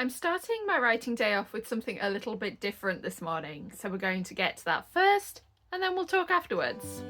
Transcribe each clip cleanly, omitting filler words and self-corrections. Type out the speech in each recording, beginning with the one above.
I'm starting my writing day off with something a little bit different this morning, so we're going to get to that first, and then we'll talk afterwards.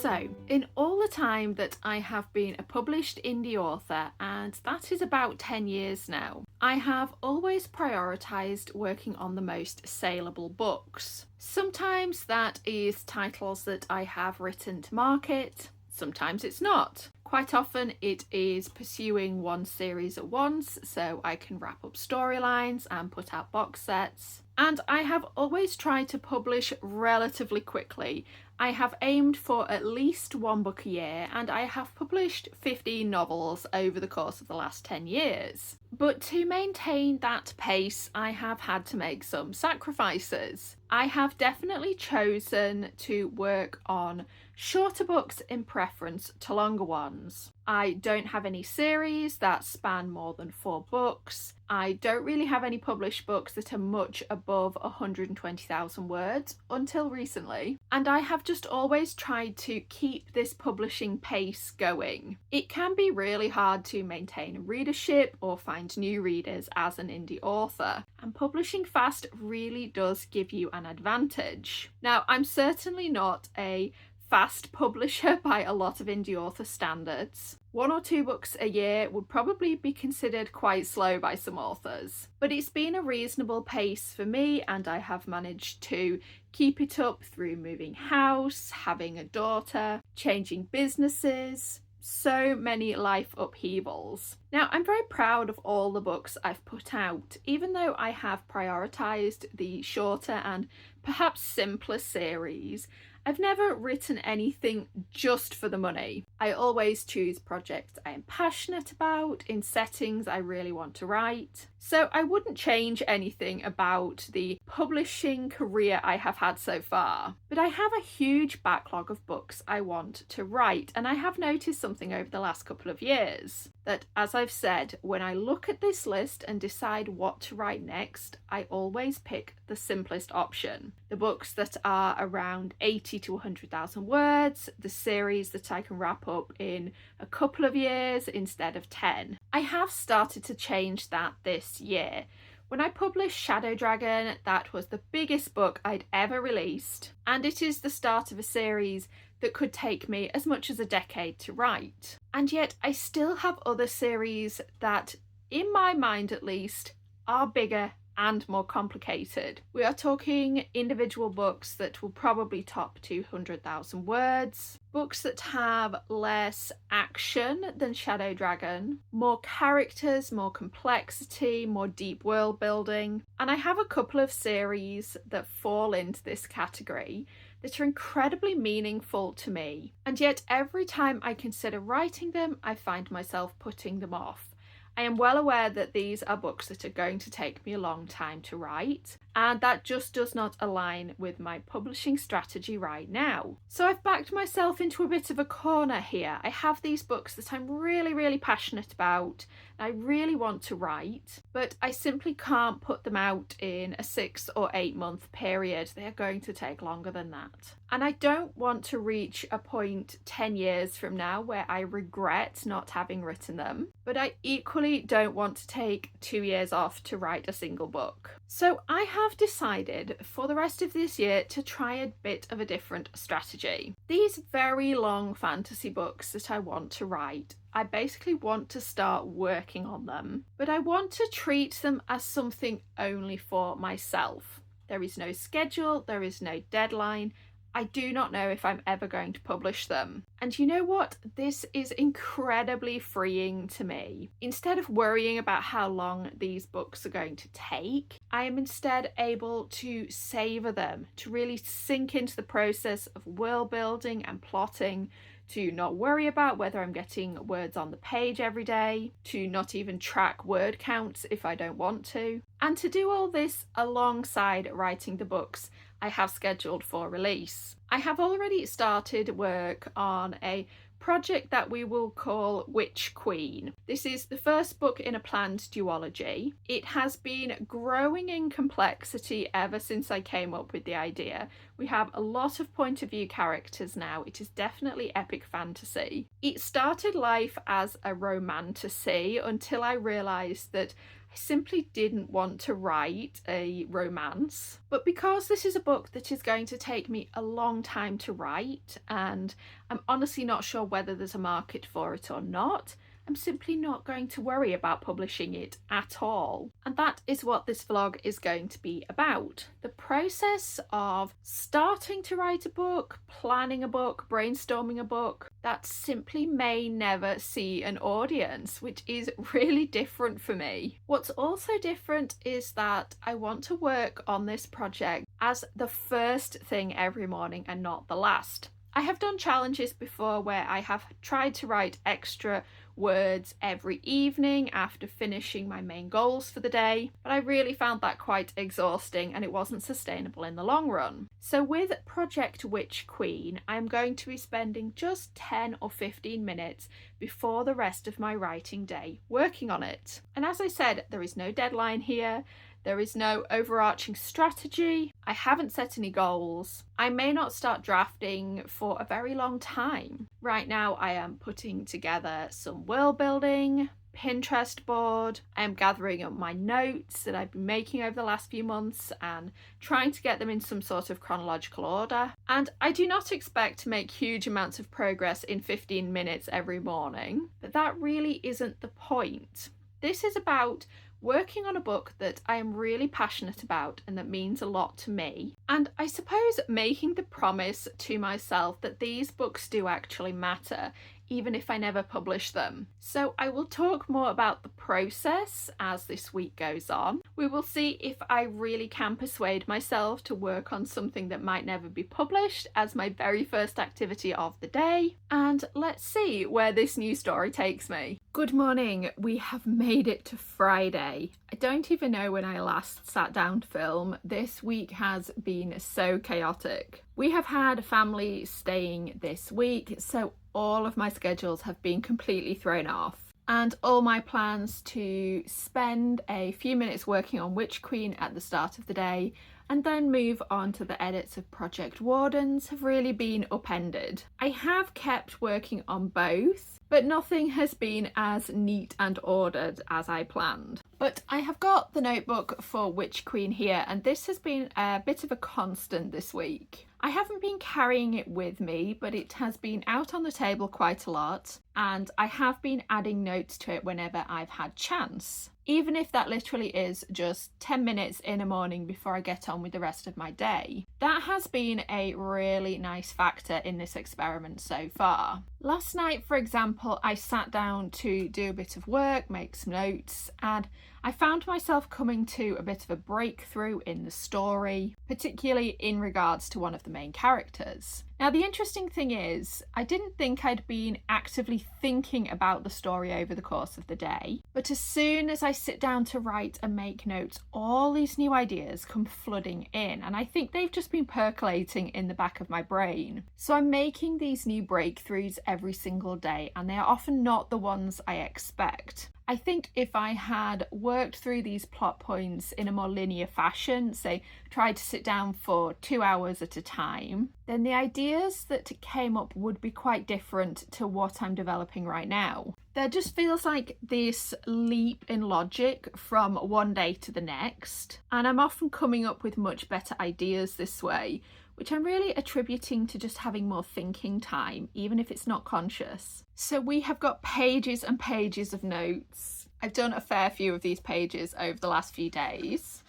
So, in all the time that I have been a published indie author, and that is about 10 years now, I have always prioritised working on the most saleable books. Sometimes that is titles that I have written to market, sometimes it's not. Quite often it is pursuing one series at once so I can wrap up storylines and put out box sets. And I have always tried to publish relatively quickly. I have aimed for at least one book a year, and I have published 15 novels over the course of the last 10 years. But to maintain that pace, I have had to make some sacrifices. I have definitely chosen to work on shorter books in preference to longer ones. I don't have any series that span more than 4 books. I don't really have any published books that are much above 120,000 words until recently, and I have just always tried to keep this publishing pace going. It can be really hard to maintain a readership or find new readers as an indie author, and publishing fast really does give you an advantage. Now, I'm certainly not a fast publisher by a lot of indie author standards. 1 or 2 books a year would probably be considered quite slow by some authors, but it's been a reasonable pace for me, and I have managed to keep it up through moving house, having a daughter, changing businesses, so many life upheavals. Now, I'm very proud of all the books I've put out, even though I have prioritised the shorter and perhaps simpler series. I've never written anything just for the money. I always choose projects I am passionate about in settings I really want to write. So I wouldn't change anything about the publishing career I have had so far. But I have a huge backlog of books I want to write, and I have noticed something over the last couple of years. That, as I've said, when I look at this list and decide what to write next, I always pick the simplest option. The books that are around 80 to 100,000 words, the series that I can wrap up in a couple of years instead of 10. I have started to change that this year. When I published Shadow Dragon, that was the biggest book I'd ever released, and it is the start of a series that could take me as much as a decade to write. And yet I still have other series that, in my mind at least, are bigger and more complicated. We are talking individual books that will probably top 200,000 words, books that have less action than Shadow Dragon, more characters, more complexity, more deep world building, and I have a couple of series that fall into this category that are incredibly meaningful to me, and yet every time I consider writing them, I find myself putting them off. I am well aware that these are books that are going to take me a long time to write, and that just does not align with my publishing strategy right now. So I've backed myself into a bit of a corner here. I have these books that I'm really passionate about, and I really want to write, but I simply can't put them out in a 6 or 8 month period. They are going to take longer than that. And I don't want to reach a point 10 years from now where I regret not having written them, but I equally don't want to take 2 years off to write a single book. So I have decided for the rest of this year to try a bit of a different strategy. These very long fantasy books that I want to write, I basically want to start working on them, but I want to treat them as something only for myself. There is no schedule, there is no deadline. I do not know if I'm ever going to publish them. And you know what? This is incredibly freeing to me. Instead of worrying about how long these books are going to take, I am instead able to savor them, to really sink into the process of world building and plotting, to not worry about whether I'm getting words on the page every day, to not even track word counts if I don't want to, and to do all this alongside writing the books I have scheduled for release. I have already started work on a project that we will call Witch Queen. This is the first book in a planned duology. It has been growing in complexity ever since I came up with the idea. We have a lot of point of view characters now. It is definitely epic fantasy. It started life as a romantasy until I realised that I simply didn't want to write a romance. But because this is a book that is going to take me a long time to write, and I'm honestly not sure whether there's a market for it or not, I'm simply not going to worry about publishing it at all. And that is what this vlog is going to be about. The process of starting to write a book, planning a book, brainstorming a book, that simply may never see an audience, which is really different for me. What's also different is that I want to work on this project as the first thing every morning and not the last. I have done challenges before where I have tried to write extra words every evening after finishing my main goals for the day, but I really found that quite exhausting and it wasn't sustainable in the long run. So with Project Witch Queen, I'm going to be spending just 10 or 15 minutes before the rest of my writing day working on it. And as I said, there is no deadline here. There is no overarching strategy. I haven't set any goals. I may not start drafting for a very long time. Right now I am putting together some world building, Pinterest board. I am gathering up my notes that I've been making over the last few months and trying to get them in some sort of chronological order. And I do not expect to make huge amounts of progress in 15 minutes every morning, but that really isn't the point. This is about working on a book that I am really passionate about and that means a lot to me. And I suppose making the promise to myself that these books do actually matter, even if I never publish them. So I will talk more about the process as this week goes on. We will see if I really can persuade myself to work on something that might never be published as my very first activity of the day. And let's see where this new story takes me. Good morning, we have made it to Friday. I don't even know when I last sat down to film. This week has been so chaotic. We have had family staying this week, so all of my schedules have been completely thrown off. And all my plans to spend a few minutes working on Witch Queen at the start of the day and then move on to the edits of Project Wardens have really been upended. I have kept working on both, but nothing has been as neat and ordered as I planned. But I have got the notebook for Witch Queen here, and this has been a bit of a constant this week. I haven't been carrying it with me, but it has been out on the table quite a lot, and I have been adding notes to it whenever I've had chance, even if that literally is just 10 minutes in a morning before I get on with the rest of my day. That has been a really nice factor in this experiment so far. Last night, for example, I sat down to do a bit of work, make some notes, and I found myself coming to a bit of a breakthrough in the story, particularly in regards to one of the main characters. Now, the interesting thing is, I didn't think I'd been actively thinking about the story over the course of the day, but as soon as I sit down to write and make notes, all these new ideas come flooding in, and I think they've just been percolating in the back of my brain. So I'm making these new breakthroughs every single day, and they are often not the ones I expect. I think if I had worked through these plot points in a more linear fashion, say tried to sit down for 2 hours at a time, then the ideas that came up would be quite different to what I'm developing right now. There just feels like this leap in logic from one day to the next, and I'm often coming up with much better ideas this way, which I'm really attributing to just having more thinking time, even if it's not conscious. So we have got pages and pages of notes. I've done a fair few of these pages over the last few days.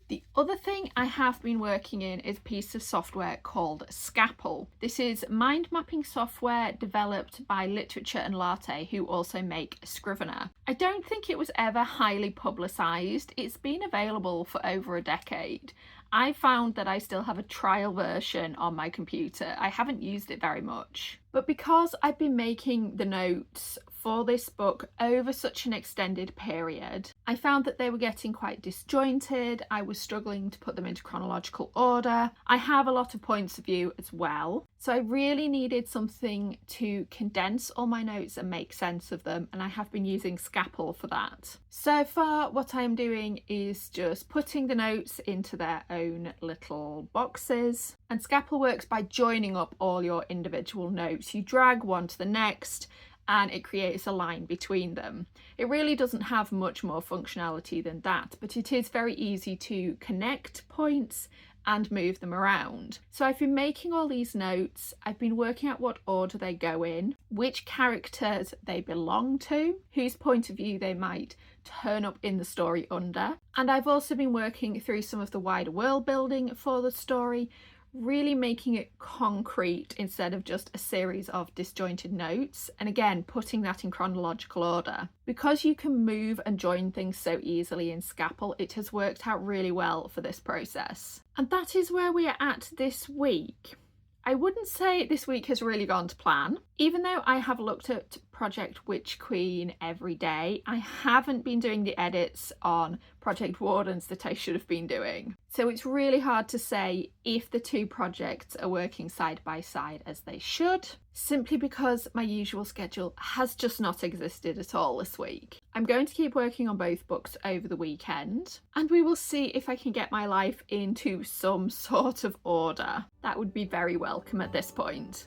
The other thing I have been working in is a piece of software called Scapple. This is mind mapping software developed by Literature and Latte, who also make Scrivener. I don't think it was ever highly publicised. It's been available for over a decade. I found that I still have a trial version on my computer. I haven't used it very much. But because I've been making the notes for this book over such an extended period, I found that they were getting quite disjointed. I was struggling to put them into chronological order. I have a lot of points of view as well. So I really needed something to condense all my notes and make sense of them, and I have been using Scapple for that. So far, what I'm doing is just putting the notes into their own little boxes, and Scapple works by joining up all your individual notes. You drag one to the next and it creates a line between them. It really doesn't have much more functionality than that, but it is very easy to connect points and move them around. So I've been making all these notes. I've been working out what order they go in, which characters they belong to, whose point of view they might turn up in the story under. And I've also been working through some of the wider world building for the story, really making it concrete instead of just a series of disjointed notes, and again putting that in chronological order. Because you can move and join things so easily in Scapple, it has worked out really well for this process. And that is where we are at this week. I wouldn't say this week has really gone to plan. Even though I have looked at Project Witch Queen every day, I haven't been doing the edits on Project Wardens that I should have been doing. So it's really hard to say if the two projects are working side by side as they should, simply because my usual schedule has just not existed at all this week. I'm going to keep working on both books over the weekend, and we will see if I can get my life into some sort of order. That would be very welcome at this point.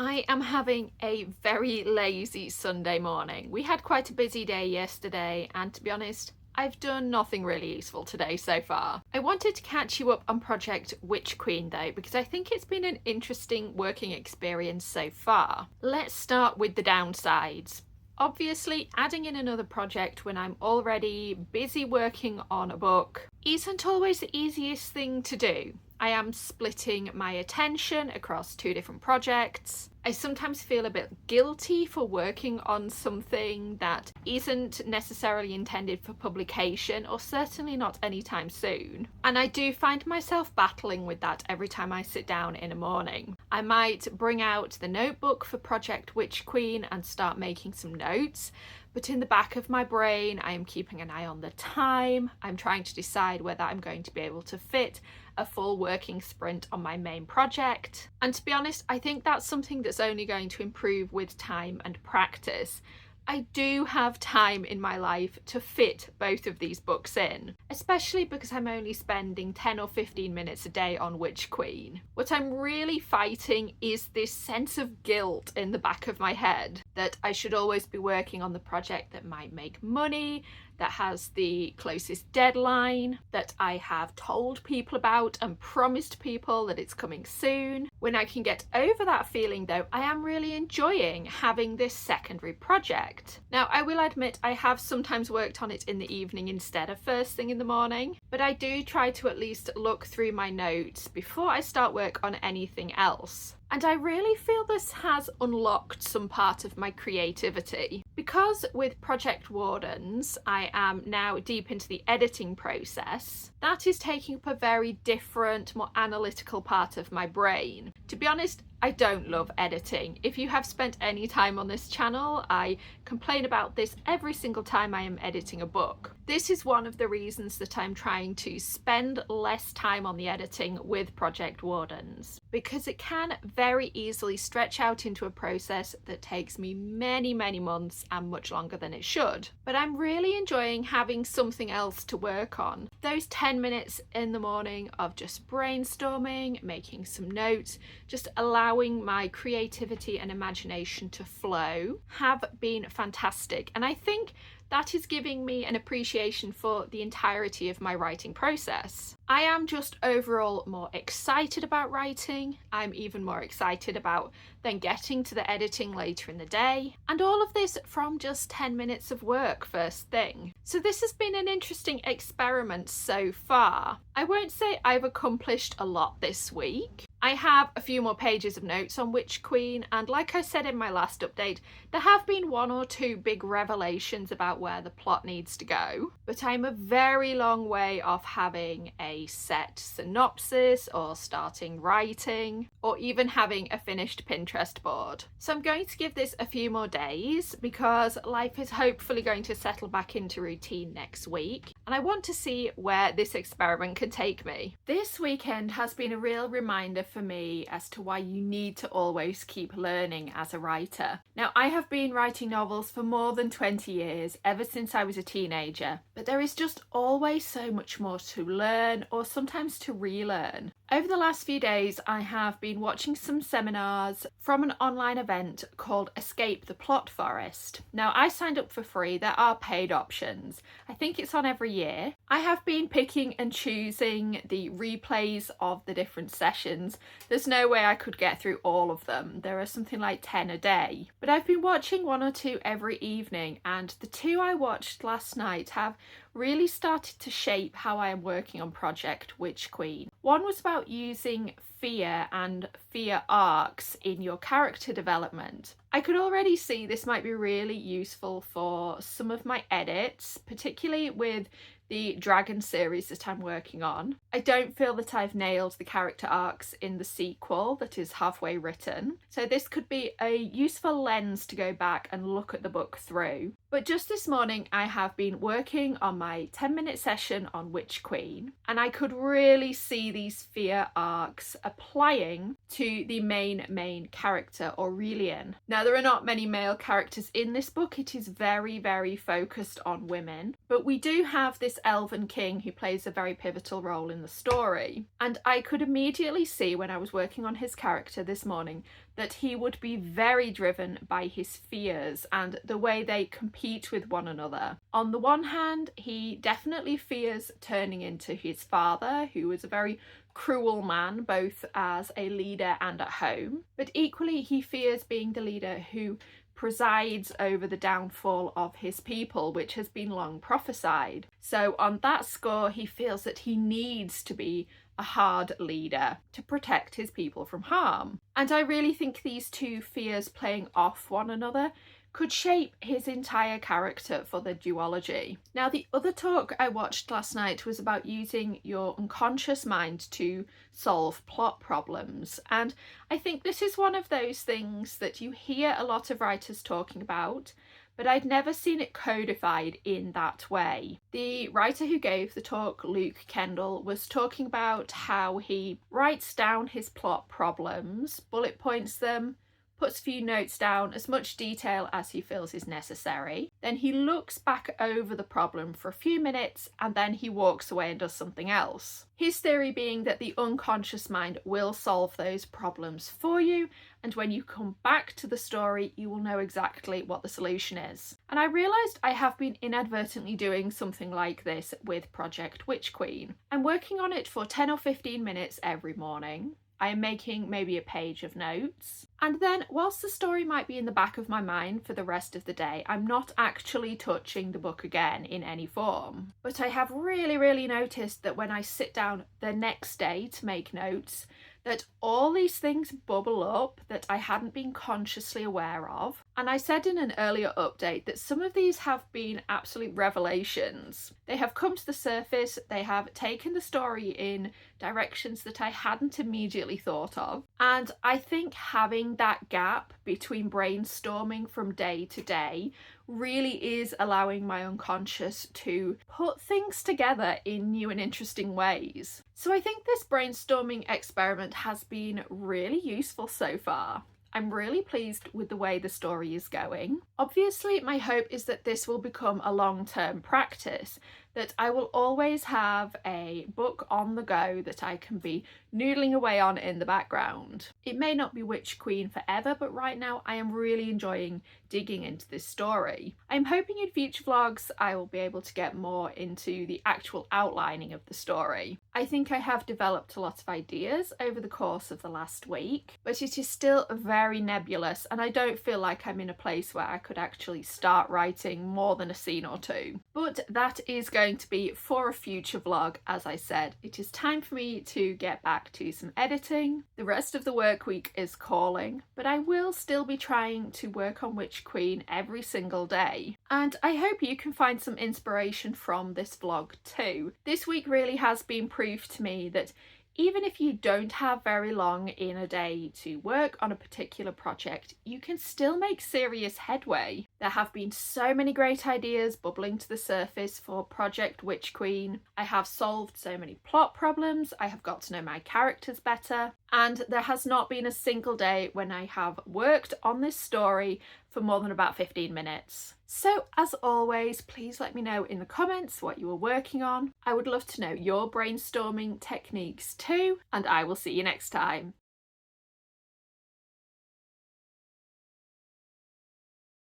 I am having a very lazy Sunday morning. We had quite a busy day yesterday, and to be honest, I've done nothing really useful today so far. I wanted to catch you up on Project Witch Queen though, because I think it's been an interesting working experience so far. Let's start with the downsides. Obviously, adding in another project when I'm already busy working on a book isn't always the easiest thing to do. I am splitting my attention across two different projects. I sometimes feel a bit guilty for working on something that isn't necessarily intended for publication, or certainly not anytime soon. And I do find myself battling with that every time I sit down in a morning. I might bring out the notebook for Project Witch Queen and start making some notes, but in the back of my brain, I am keeping an eye on the time. I'm trying to decide whether I'm going to be able to fit a full working sprint on my main project. And to be honest, I think that's something that's only going to improve with time and practice. I do have time in my life to fit both of these books in, especially because I'm only spending 10 or 15 minutes a day on Witch Queen. What I'm really fighting is this sense of guilt in the back of my head that I should always be working on the project that might make money, that has the closest deadline, that I have told people about and promised people that it's coming soon. When I can get over that feeling though, I am really enjoying having this secondary project. Now, I will admit I have sometimes worked on it in the evening instead of first thing in the morning, but I do try to at least look through my notes before I start work on anything else. And I really feel this has unlocked some part of my creativity. Because with Project Wardens, I am now deep into the editing process, that is taking up a very different, more analytical part of my brain. To be honest, I don't love editing. If you have spent any time on this channel, I complain about this every single time I am editing a book. This is one of the reasons that I'm trying to spend less time on the editing with Project Wardens, because it can very easily stretch out into a process that takes me many months and much longer than it should. But I'm really enjoying having something else to work on. Those 10 minutes in the morning of just brainstorming, making some notes, just allowing my creativity and imagination to flow have been fantastic. And I think that is giving me an appreciation for the entirety of my writing process. I am just overall more excited about writing. I'm even more excited about then getting to the editing later in the day, and all of this from just 10 minutes of work first thing. So this has been an interesting experiment so far. I won't say I've accomplished a lot this week. I have a few more pages of notes on Witch Queen, and like I said in my last update, there have been one or two big revelations about where the plot needs to go, but I'm a very long way off having a set synopsis or starting writing or even having a finished Pinterest board. So I'm going to give this a few more days because life is hopefully going to settle back into routine next week, and I want to see where this experiment can take me. This weekend has been a real reminder for me as to why you need to always keep learning as a writer. Now, I have been writing novels for more than 20 years, ever since I was a teenager, but there is just always so much more to learn or sometimes to relearn. Over the last few days, I have been watching some seminars from an online event called Escape the Plot Forest. Now, I signed up for free. There are paid options. I think it's on every year. I have been picking and choosing the replays of the different sessions. There's no way I could get through all of them. There are something like 10 a day. But I've been watching one or two every evening, and the two I watched last night have really started to shape how I am working on Project Witch Queen. One was about using fear and fear arcs in your character development. I could already see this might be really useful for some of my edits, particularly with the Dragon series that I'm working on. I don't feel that I've nailed the character arcs in the sequel that is halfway written, so this could be a useful lens to go back and look at the book through. But just this morning I have been working on my 10-minute session on Witch Queen, and I could really see these fear arcs applying to the main character, Aurelian. Now, there are not many male characters in this book. It is very focused on women, but we do have this elven king who plays a very pivotal role in the story, and I could immediately see when I was working on his character this morning that he would be very driven by his fears and the way they compete with one another. On the one hand, he definitely fears turning into his father, who was a very cruel man, both as a leader and at home, but equally he fears being the leader who presides over the downfall of his people, which has been long prophesied. So on that score, he feels that he needs to be a hard leader to protect his people from harm. And I really think these two fears playing off one another could shape his entire character for the duology. Now, the other talk I watched last night was about using your unconscious mind to solve plot problems, and I think this is one of those things that you hear a lot of writers talking about, but I'd never seen it codified in that way. The writer who gave the talk, Luke Kendall, was talking about how he writes down his plot problems, bullet points them, puts a few notes down, as much detail as he feels is necessary. Then he looks back over the problem for a few minutes and then he walks away and does something else. His theory being that the unconscious mind will solve those problems for you, and when you come back to the story, you will know exactly what the solution is. And I realised I have been inadvertently doing something like this with Project Witch Queen. I'm working on it for 10 or 15 minutes every morning. I am making maybe a page of notes, and then whilst the story might be in the back of my mind for the rest of the day, I'm not actually touching the book again in any form. But I have really noticed that when I sit down the next day to make notes, that all these things bubble up that I hadn't been consciously aware of. And I said in an earlier update that some of these have been absolute revelations. They have come to the surface, they have taken the story in directions that I hadn't immediately thought of. And I think having that gap between brainstorming from day to day really is allowing my unconscious to put things together in new and interesting ways. So I think this brainstorming experiment has been really useful so far. I'm really pleased with the way the story is going. Obviously, my hope is that this will become a long-term practice, that I will always have a book on the go that I can be noodling away on in the background. It may not be Witch Queen forever, but right now I am really enjoying digging into this story. I'm hoping in future vlogs I will be able to get more into the actual outlining of the story. I think I have developed a lot of ideas over the course of the last week, but it is still very nebulous and I don't feel like I'm in a place where I could actually start writing more than a scene or two. But that is going to be for a future vlog. As I said, it is time for me to get back to some editing. The rest of the work week is calling, but I will still be trying to work on Witch Queen every single day. And I hope you can find some inspiration from this vlog too. This week really has been proof to me that even if you don't have very long in a day to work on a particular project, you can still make serious headway. There have been so many great ideas bubbling to the surface for Project Witch Queen. I have solved so many plot problems, I have got to know my characters better, and there has not been a single day when I have worked on this story for more than about 15 minutes. So as always, please let me know in the comments what you are working on. I would love to know your brainstorming techniques too, and I will see you next time.